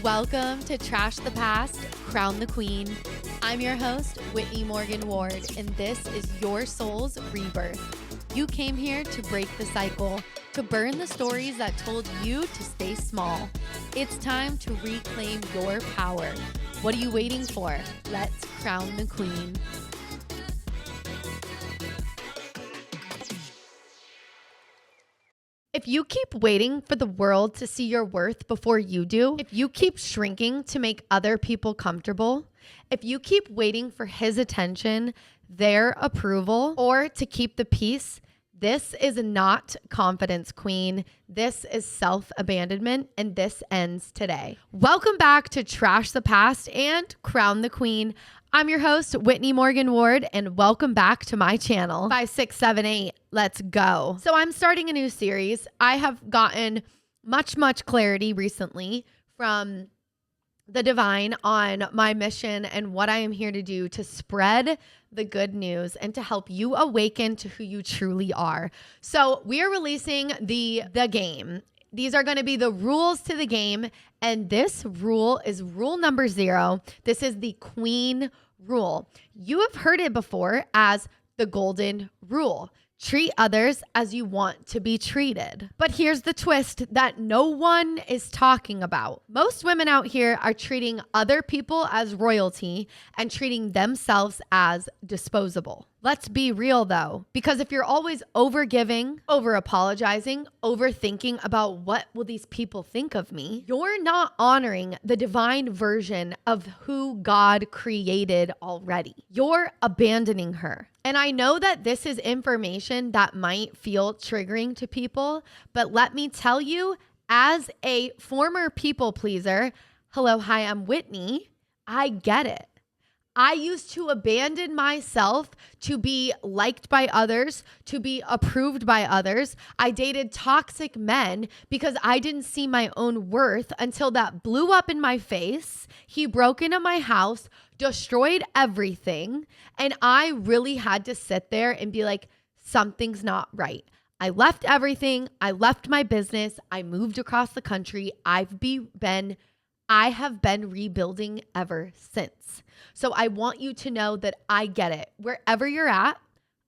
Welcome to Trash the Past, Crown the Queen. I'm your host, Whitney Morgan Ward, and this is your soul's rebirth. You came here to break the cycle, to burn the stories that told you to stay small. It's time to reclaim your power. What are you waiting for? Let's crown the queen. If you keep waiting for the world to see your worth before you do, if you keep shrinking to make other people comfortable, if you keep waiting for his attention, their approval, or to keep the peace, this is not confidence, queen. This is self-abandonment, and this ends today. Welcome back to Trash the Past and Crown the Queen. I'm your host, Whitney Morgan Ward, and welcome back to my channel. 5, 6, 7, 8, let's go. So I'm starting a new series. I have gotten much clarity recently from the divine on my mission and what I am here to do to spread the good news and to help you awaken to who you truly are. So we are releasing the game. These are going to be the rules to the game. And this rule is rule number 0. This is the queen rule. You have heard it before as the golden rule. Treat others as you want to be treated. But here's the twist that no one is talking about. Most women out here are treating other people as royalty and treating themselves as disposable. Let's be real though, because if you're always over-giving, over-apologizing, overthinking about what will these people think of me, you're not honoring the divine version of who God created already. You're abandoning her. And I know that this is information that might feel triggering to people, but let me tell you, as a former people pleaser, hello, hi, I'm Whitney, I get it. I used to abandon myself to be liked by others, to be approved by others. I dated toxic men because I didn't see my own worth until that blew up in my face. He broke into my house, destroyed everything, and I really had to sit there and be like, something's not right. I left everything. I left my business. I moved across the country. I have been rebuilding ever since. So I want you to know that I get it. Wherever you're at,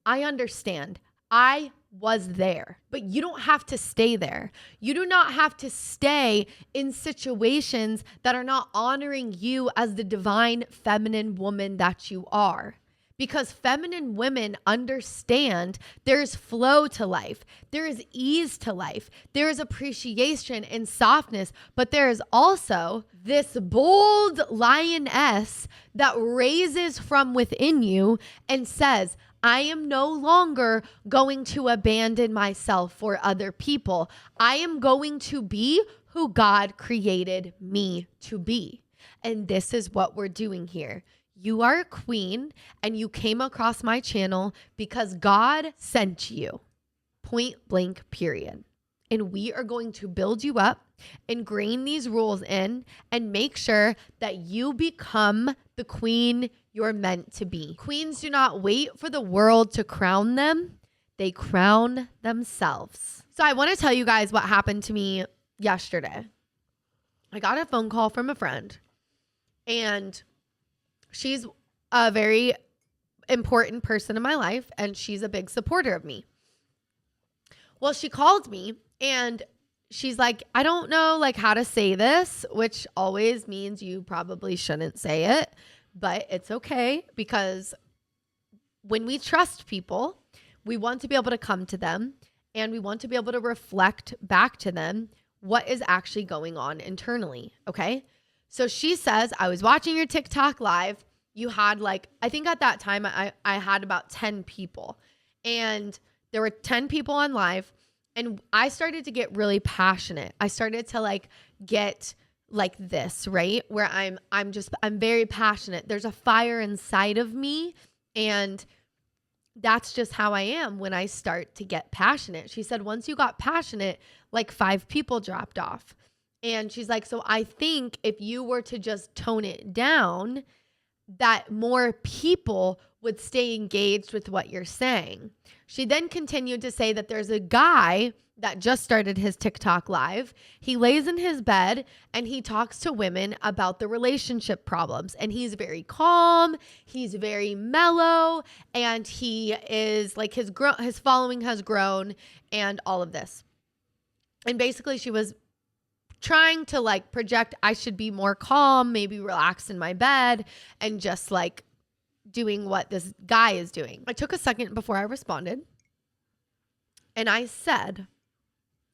I understand. I was there, but you don't have to stay there. You do not have to stay in situations that are not honoring you as the divine feminine woman that you are. Because feminine women understand there's flow to life. There is ease to life. There is appreciation and softness, but there is also this bold lioness that raises from within you and says, I am no longer going to abandon myself for other people. I am going to be who God created me to be. And this is what we're doing here. You are a queen and you came across my channel because God sent you, point blank, period. And we are going to build you up, ingrain these rules in, and make sure that you become the queen you're meant to be. Queens do not wait for the world to crown them. They crown themselves. So I want to tell you guys what happened to me yesterday. I got a phone call from a friend, and she's a very important person in my life, and she's a big supporter of me. Well, she called me and she's like, I don't know how to say this, which always means you probably shouldn't say it, but it's okay, because when we trust people, we want to be able to come to them and we want to be able to reflect back to them what is actually going on internally. Okay. So she says, I was watching your TikTok live. You had I think at that time I had about 10 people, and there were 10 people on live, and I started to get really passionate. I started to get like this, right? Where I'm very passionate. There's a fire inside of me, and that's just how I am when I start to get passionate. She said, once you got passionate, 5 people dropped off. And she's like, so I think if you were to just tone it down, that more people would stay engaged with what you're saying. She then continued to say that there's a guy that just started his TikTok live. He lays in his bed and he talks to women about the relationship problems. And he's very calm, he's very mellow, and he is like his following has grown and all of this. And basically she was trying to like project I should be more calm, maybe relax in my bed and just like doing what this guy is doing. I took a second before I responded and I said,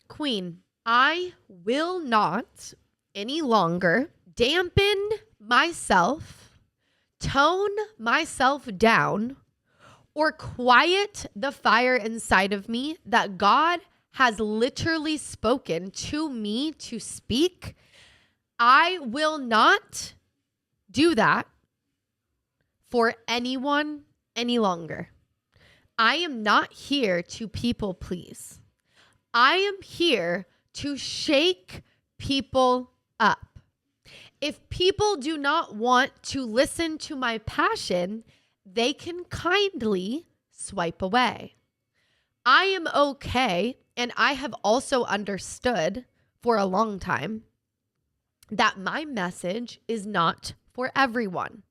Queen, I will not any longer dampen myself, tone myself down, or quiet the fire inside of me that God has literally spoken to me to speak. I will not do that for anyone any longer. I am not here to people please. I am here to shake people up. If people do not want to listen to my passion, they can kindly swipe away. I am okay, and I have also understood for a long time that my message is not for everyone.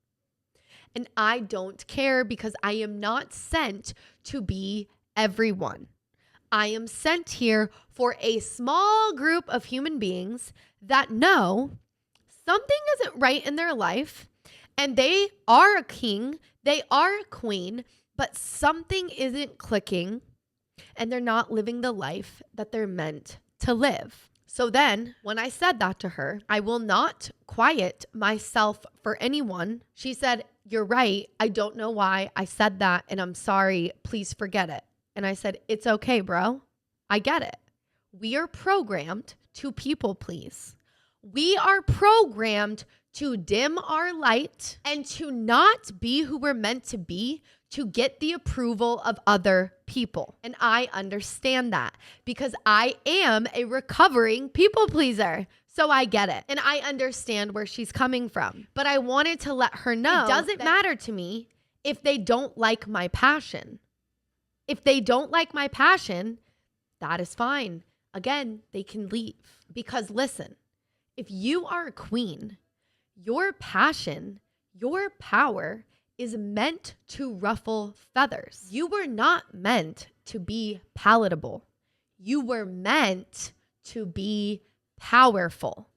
And I don't care because I am not sent to be everyone. I am sent here for a small group of human beings that know something isn't right in their life and they are a king, they are a queen, but something isn't clicking and they're not living the life that they're meant to live. So then when I said that to her, I will not quiet myself for anyone. She said, you're right. I don't know why I said that and I'm sorry. Please forget it. And I said, it's okay, bro. I get it. We are programmed to people please. We are programmed to dim our light and to not be who we're meant to be to get the approval of other people. And I understand that because I am a recovering people pleaser. So I get it. And I understand where she's coming from. But I wanted to let her know it doesn't matter to me if they don't like my passion. If they don't like my passion, that is fine. Again, they can leave. Because listen, if you are a queen, your passion, your power is meant to ruffle feathers. You were not meant to be palatable. You were meant to be powerful.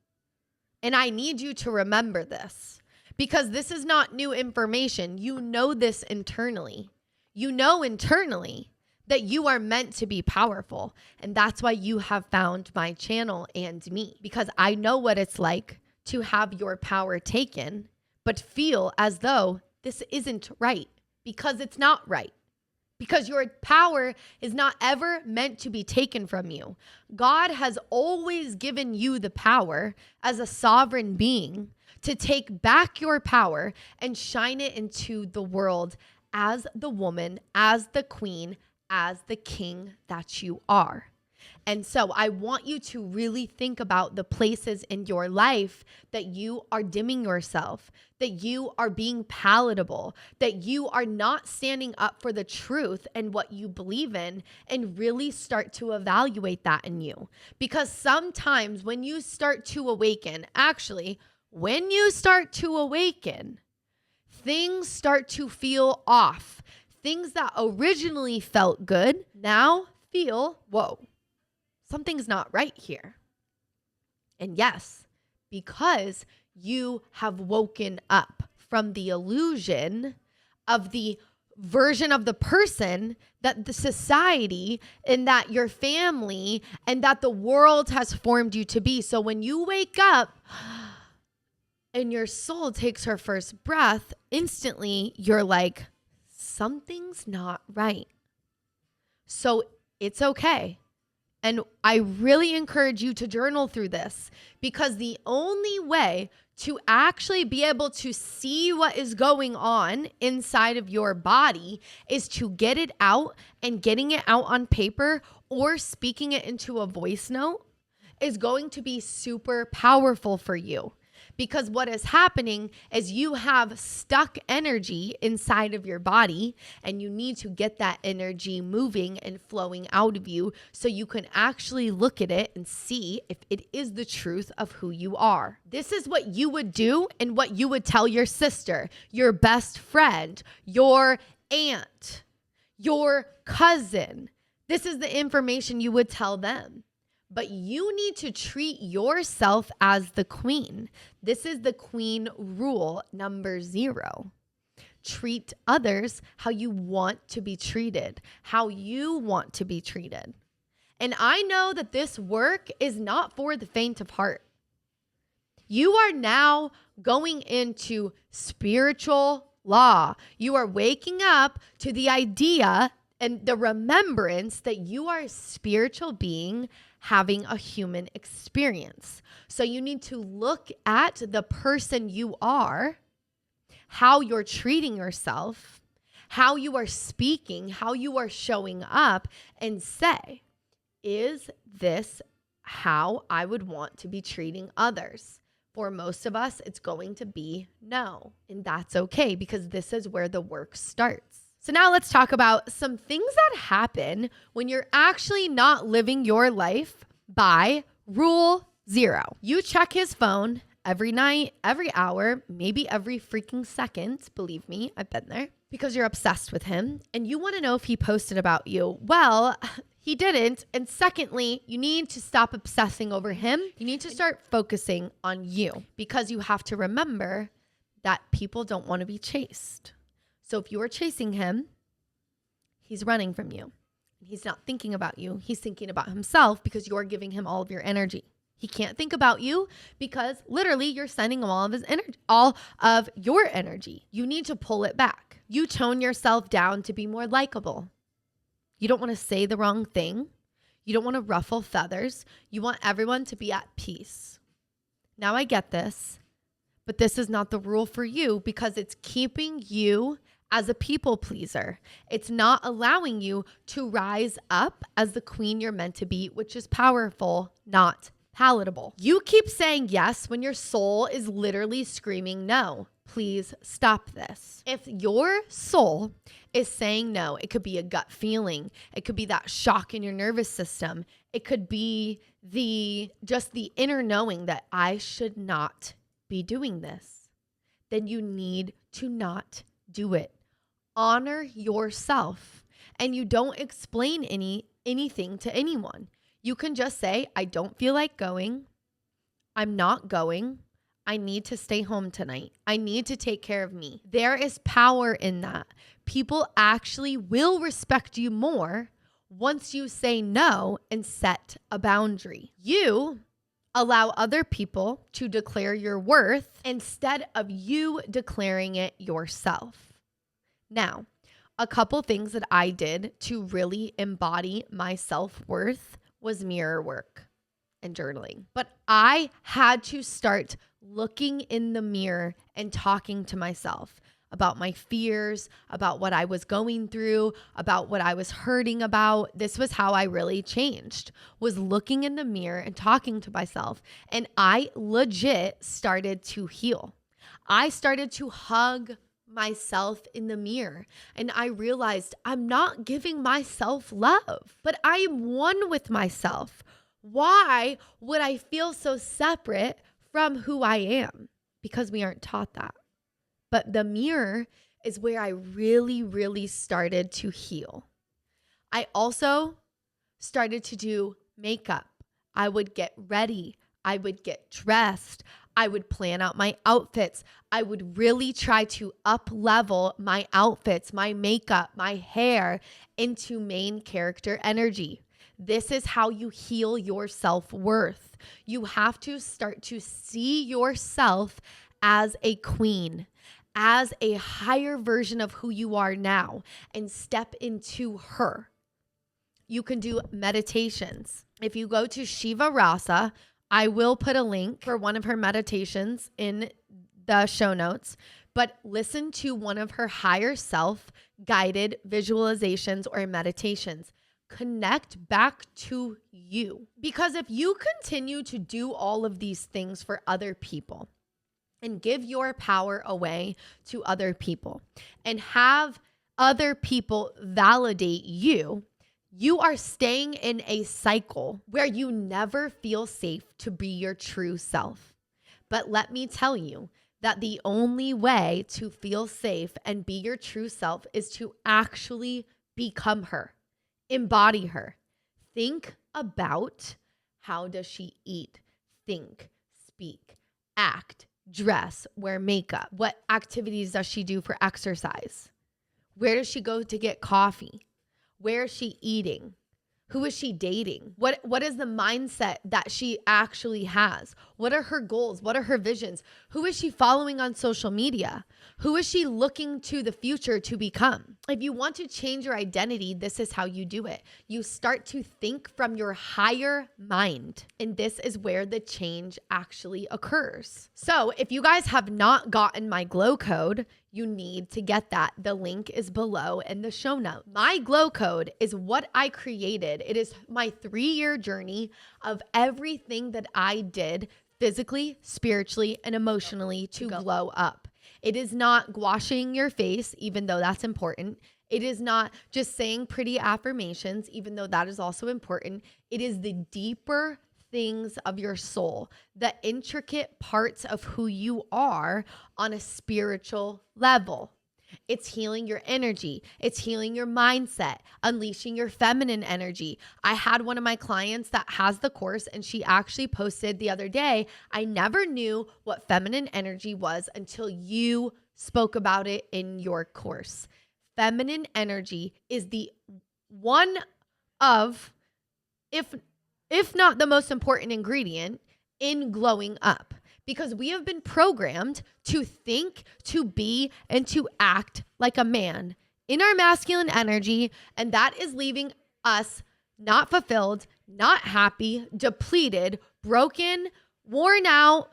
And I need you to remember this because this is not new information. You know this internally. You know internally that you are meant to be powerful. And that's why you have found my channel and me, because I know what it's like to have your power taken, but feel as though this isn't right because it's not right. Because your power is not ever meant to be taken from you. God has always given you the power as a sovereign being to take back your power and shine it into the world as the woman, as the queen, as the king that you are. And so I want you to really think about the places in your life that you are dimming yourself, that you are being palatable, that you are not standing up for the truth and what you believe in, and really start to evaluate that in you. Because sometimes when you start to awaken, when you start to awaken, things start to feel off. Things that originally felt good now feel, whoa, something's not right here. And yes, because you have woken up from the illusion of the version of the person that the society and that your family and that the world has formed you to be. So when you wake up and your soul takes her first breath, instantly you're like, something's not right. So it's okay. And I really encourage you to journal through this, because the only way to actually be able to see what is going on inside of your body is to get it out, and getting it out on paper or speaking it into a voice note is going to be super powerful for you. Because what is happening is you have stuck energy inside of your body, and you need to get that energy moving and flowing out of you so you can actually look at it and see if it is the truth of who you are. This is what you would do and what you would tell your sister, your best friend, your aunt, your cousin. This is the information you would tell them. But you need to treat yourself as the queen. This is the queen rule number 0. Treat others how you want to be treated, how you want to be treated. And I know that this work is not for the faint of heart. You are now going into spiritual law. You are waking up to the idea and the remembrance that you are a spiritual being having a human experience. So you need to look at the person you are, how you're treating yourself, how you are speaking, how you are showing up, and say, is this how I would want to be treating others? For most of us, it's going to be no. And that's okay, because this is where the work starts. So now let's talk about some things that happen when you're actually not living your life by rule 0. You check his phone every night, every hour, maybe every freaking second. Believe me, I've been there, because you're obsessed with him and you want to know if he posted about you. Well, he didn't. And secondly, you need to stop obsessing over him. You need to start focusing on you, because you have to remember that people don't want to be chased. So if you are chasing him, he's running from you. He's not thinking about you. He's thinking about himself, because you're giving him all of your energy. He can't think about you because literally you're sending him all of his energy, all of your energy. You need to pull it back. You tone yourself down to be more likable. You don't want to say the wrong thing. You don't want to ruffle feathers. You want everyone to be at peace. Now I get this, but this is not the rule for you, because it's keeping you as a people pleaser. It's not allowing you to rise up as the queen you're meant to be, which is powerful, not palatable. You keep saying yes when your soul is literally screaming no. Please stop this. If your soul is saying no, it could be a gut feeling. It could be that shock in your nervous system. It could be just the inner knowing that I should not be doing this. Then you need to not do it. Honor yourself, and you don't explain anything to anyone. You can just say, I don't feel like going. I'm not going. I need to stay home tonight. I need to take care of me. There is power in that. People actually will respect you more once you say no and set a boundary. You allow other people to declare your worth instead of you declaring it yourself. Now, a couple things that I did to really embody my self-worth was mirror work and journaling. But I had to start looking in the mirror and talking to myself about my fears, about what I was going through, about what I was hurting about. This was how I really changed, was looking in the mirror and talking to myself. And I legit started to heal. I started to hug myself in the mirror, and I realized I'm not giving myself love, but I am one with myself. Why would I feel so separate from who I am? Because we aren't taught that. But the mirror is where I really, really started to heal. I also started to do makeup. I would get ready. I would get dressed. I would plan out my outfits. I would really try to up level my outfits, my makeup, my hair into main character energy. This is how you heal your self-worth. You have to start to see yourself as a queen, as a higher version of who you are now, and step into her. You can do meditations. If you go to Shiva Rasa, I will put a link for one of her meditations in the show notes, but listen to one of her higher self guided visualizations or meditations. Connect back to you. Because if you continue to do all of these things for other people, and give your power away to other people and have other people validate you, you are staying in a cycle where you never feel safe to be your true self. But let me tell you that the only way to feel safe and be your true self is to actually become her, embody her. Think about, how does she eat, think, speak, act, dress, wear makeup? What activities does she do for exercise? Where does she go to get coffee? Where is she eating? Who is she dating? What is the mindset that she actually has? What are her goals? What are her visions? Who is she following on social media? Who is she looking to the future to become? If you want to change your identity, this is how you do it. You start to think from your higher mind. And this is where the change actually occurs. So if you guys have not gotten my glow code, you need to get that. The link is below in the show note. My glow code is what I created. It is my 3-year journey of everything that I did physically, spiritually, and emotionally to glow up. It is not washing your face, even though that's important. It is not just saying pretty affirmations, even though that is also important. It is the deeper things of your soul, the intricate parts of who you are on a spiritual level. It's healing your energy. It's healing your mindset, unleashing your feminine energy. I had one of my clients that has the course, and she actually posted the other day, I never knew what feminine energy was until you spoke about it in your course. Feminine energy is the one of, if not the most important ingredient in glowing up, because we have been programmed to think, to be, and to act like a man in our masculine energy. And that is leaving us not fulfilled, not happy, depleted, broken, worn out,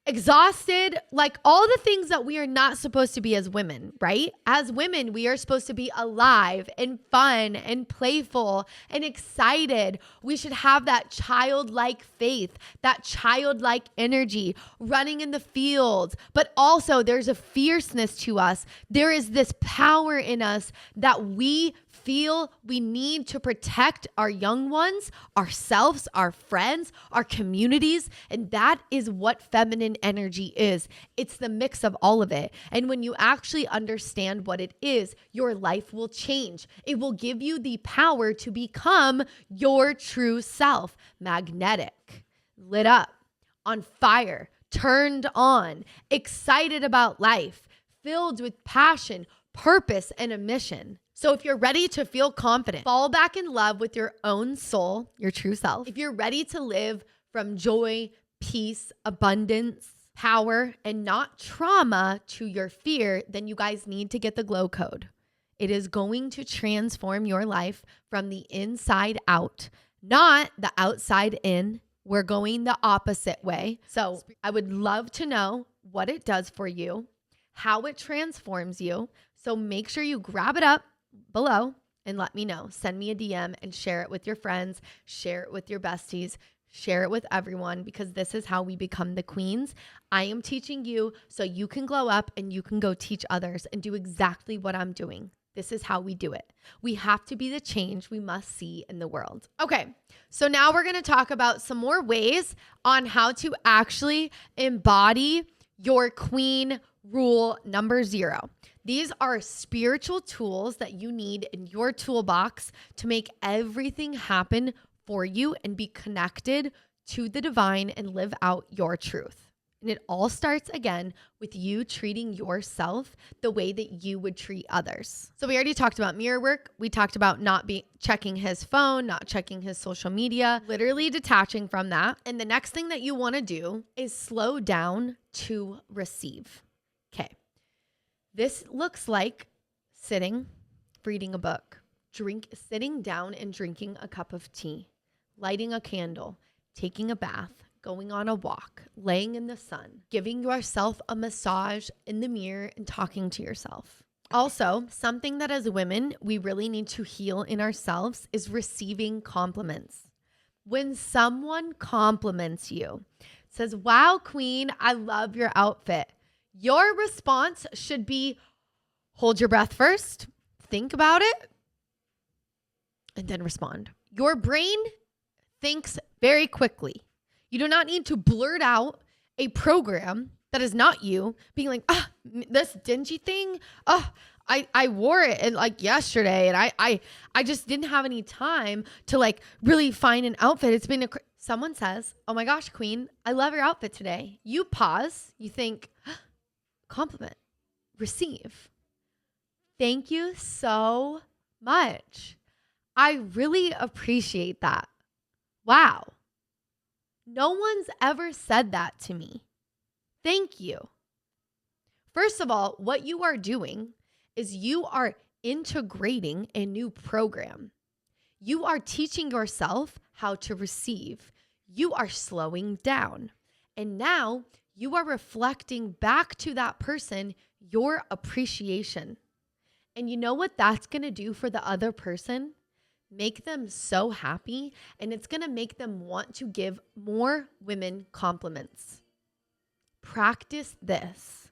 exhausted, like all the things that we are not supposed to be as women, right? As women, we are supposed to be alive and fun and playful and excited. We should have that childlike faith, that childlike energy running in the fields. But also there's a fierceness to us. There is this power in us that we feel we need to protect our young ones, ourselves, our friends, our communities. And that is what feminine energy is. It's the mix of all of it. And when you actually understand what it is, your life will change. It will give you the power to become your true self, magnetic, lit up, on fire, turned on, excited about life, filled with passion, purpose, and a mission. So if you're ready to feel confident, fall back in love with your own soul, your true self, if you're ready to live from joy, peace, abundance, power, and not trauma to your fear, then you guys need to get the glow code. It is going to transform your life from the inside out, not the outside in. We're going the opposite way. So I would love to know what it does for you, how it transforms you. So make sure you grab it up below and let me know. Send me a DM and share it with your friends, share it with your besties, share it with everyone, because this is how we become the queens. I am teaching you so you can glow up and you can go teach others and do exactly what I'm doing. This is how we do it. We have to be the change we must see in the world. Okay, so now we're going to talk about some more ways on how to actually embody your queen rule number 0. These are spiritual tools that you need in your toolbox to make everything happen for you and be connected to the divine and live out your truth. And it all starts again with you treating yourself the way that you would treat others. So we already talked about mirror work. We talked about not checking his phone, not checking his social media, literally detaching from that. And the next thing that you want to do is slow down to receive. Okay. This looks like sitting, reading a book, sitting down and drinking a cup of tea, lighting a candle, taking a bath, going on a walk, laying in the sun, giving yourself a massage in the mirror and talking to yourself. Also, something that as women, we really need to heal in ourselves is receiving compliments. When someone compliments you, says, wow, queen, I love your outfit. Your response should be, hold your breath first, think about it, and then respond. Your brain thinks very quickly. You do not need to blurt out a program that is not you, being like, this dingy thing, I wore it and like yesterday, and I just didn't have any time to like really find an outfit. It's been someone says, oh my gosh, queen, I love your outfit today. You pause, you think, compliment, receive. Thank you so much. I really appreciate that. Wow. No one's ever said that to me. Thank you. First of all, what you are doing is you are integrating a new program. You are teaching yourself how to receive. You are slowing down. And now you are reflecting back to that person your appreciation. And you know what that's going to do for the other person? Make them so happy, and it's going to make them want to give more women compliments. Practice this.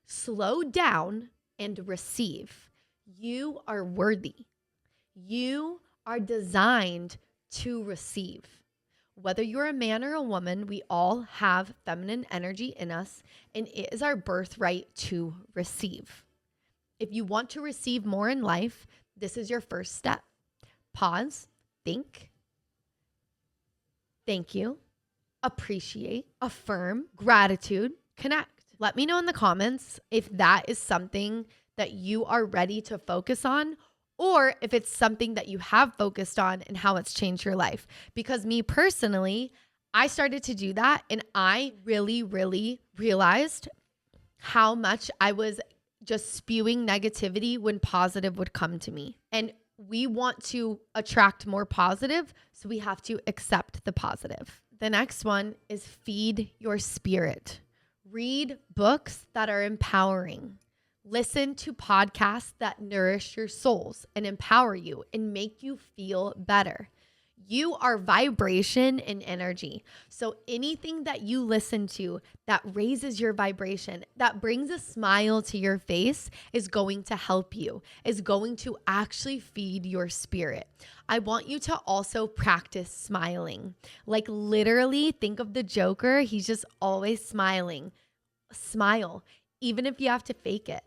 Slow down and receive. You are worthy. You are designed to receive. Whether you're a man or a woman, we all have feminine energy in us, and it is our birthright to receive. If you want to receive more in life, this is your first step. Pause, think, thank you, appreciate, affirm, gratitude, connect. Let me know in the comments if that is something that you are ready to focus on, or if it's something that you have focused on and how it's changed your life. Because me personally, I started to do that, and I really, really realized how much I was just spewing negativity when positive would come to me. And we want to attract more positive, so we have to accept the positive. The next one is feed your spirit. Read books that are empowering. Listen to podcasts that nourish your souls and empower you and make you feel better. You are vibration and energy. So anything that you listen to that raises your vibration, that brings a smile to your face, is going to help you, is going to actually feed your spirit. I want you to also practice smiling. Like literally think of the Joker. He's just always smiling. Smile, even if you have to fake it.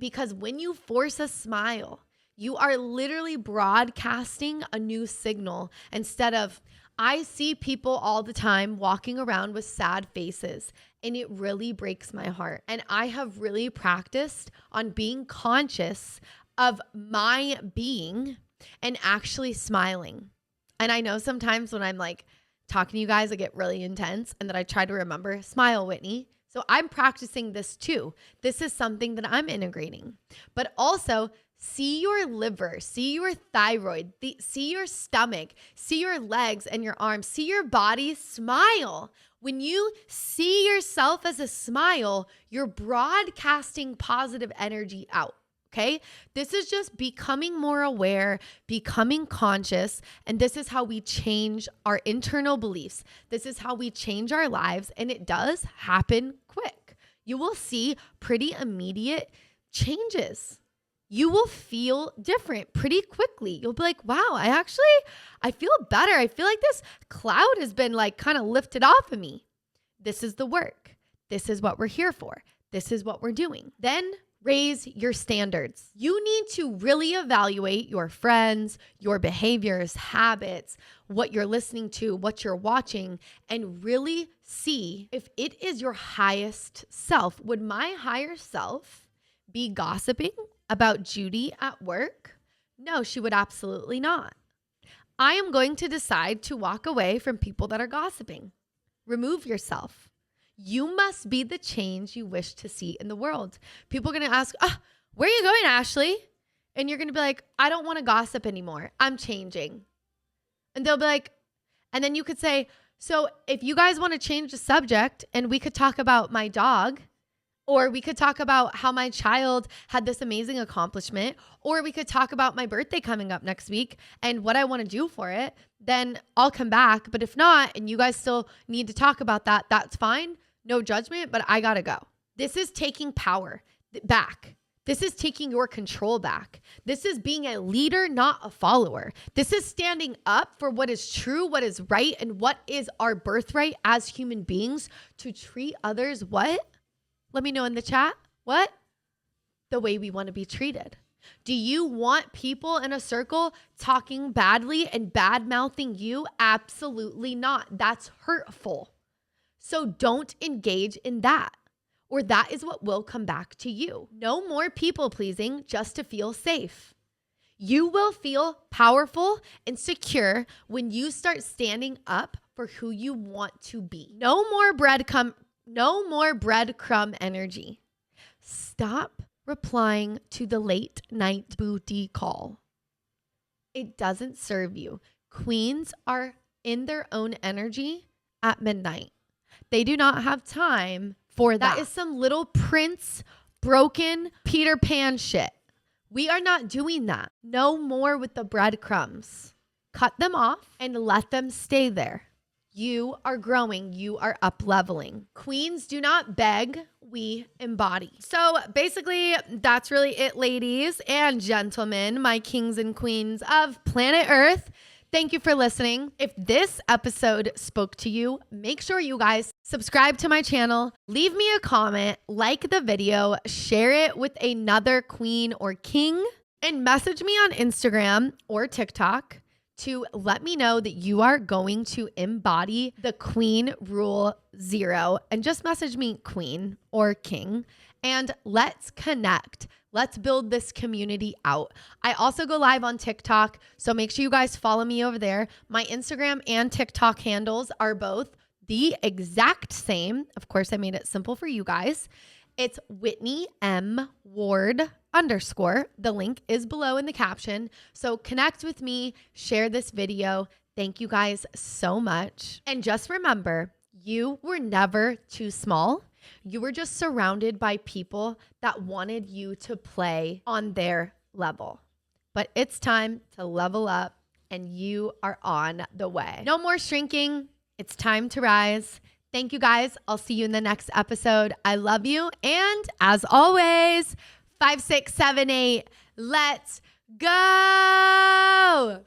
Because when you force a smile, you are literally broadcasting a new signal instead of, I see people all the time walking around with sad faces, and it really breaks my heart. And I have really practiced on being conscious of my being and actually smiling. And I know sometimes when I'm like talking to you guys, I get really intense, and then I try to remember, smile, Whitney. So I'm practicing this too. This is something that I'm integrating. But also, see your liver, see your thyroid, see your stomach, see your legs and your arms, see your body, smile. When you see yourself as a smile, you're broadcasting positive energy out. Okay, this is just becoming more aware, becoming conscious, and this is how we change our internal beliefs. This is how we change our lives, and it does happen quick. You will see pretty immediate changes. You will feel different pretty quickly. You'll be like, wow, I feel better. I feel like this cloud has been like kind of lifted off of me. This is the work. This is what we're here for. This is what we're doing. Then raise your standards. You need to really evaluate your friends, your behaviors, habits, what you're listening to, what you're watching, and really see if it is your highest self. Would my higher self be gossiping about Judy at work? No, she would absolutely not. I am going to decide to walk away from people that are gossiping. Remove yourself. You must be the change you wish to see in the world. People are going to ask, where are you going, Ashley? And you're going to be like, I don't want to gossip anymore. I'm changing. And they'll be like, and then you could say, so if you guys want to change the subject and we could talk about my dog, Or we could talk about how my child had this amazing accomplishment, or we could talk about my birthday coming up next week and what I want to do for it. Then I'll come back. But if not, and you guys still need to talk about that, that's fine. No judgment, but I gotta go. This is taking power back. This is taking your control back. This is being a leader, not a follower. This is standing up for what is true, what is right, and what is our birthright as human beings to treat others what? Let me know in the chat. What? The way we want to be treated. Do you want people in a circle talking badly and bad-mouthing you? Absolutely not. That's hurtful. So don't engage in that, or that is what will come back to you. No more people-pleasing just to feel safe. You will feel powerful and secure when you start standing up for who you want to be. No more breadcrumb energy. Stop replying to the late night booty call. It doesn't serve you. Queens are in their own energy at midnight. They do not have time for that. That is some little Prince broken Peter Pan shit. We are not doing that. No more with the breadcrumbs. Cut them off and let them stay there. You are growing. You are up leveling. Queens do not beg. We embody. So basically, that's really it, ladies and gentlemen, my kings and queens of planet Earth. Thank you for listening. If this episode spoke to you, make sure you guys subscribe to my channel, leave me a comment, like the video, share it with another queen or king, and message me on Instagram or TikTok to let me know that you are going to embody the Queen Rule 0. And just message me queen or king and let's connect. Let's build this community out. I also go live on TikTok, so make sure you guys follow me over there. My Instagram and TikTok handles are both the exact same. Of course, I made it simple for you guys. It's Whitney M. Ward _. The link is below in the caption. So connect with me, share this video. Thank you guys so much. And just remember, you were never too small. You were just surrounded by people that wanted you to play on their level. But it's time to level up and you are on the way. No more shrinking. It's time to rise. Thank you guys. I'll see you in the next episode. I love you. And as always, 5, 6, 7, 8, let's go.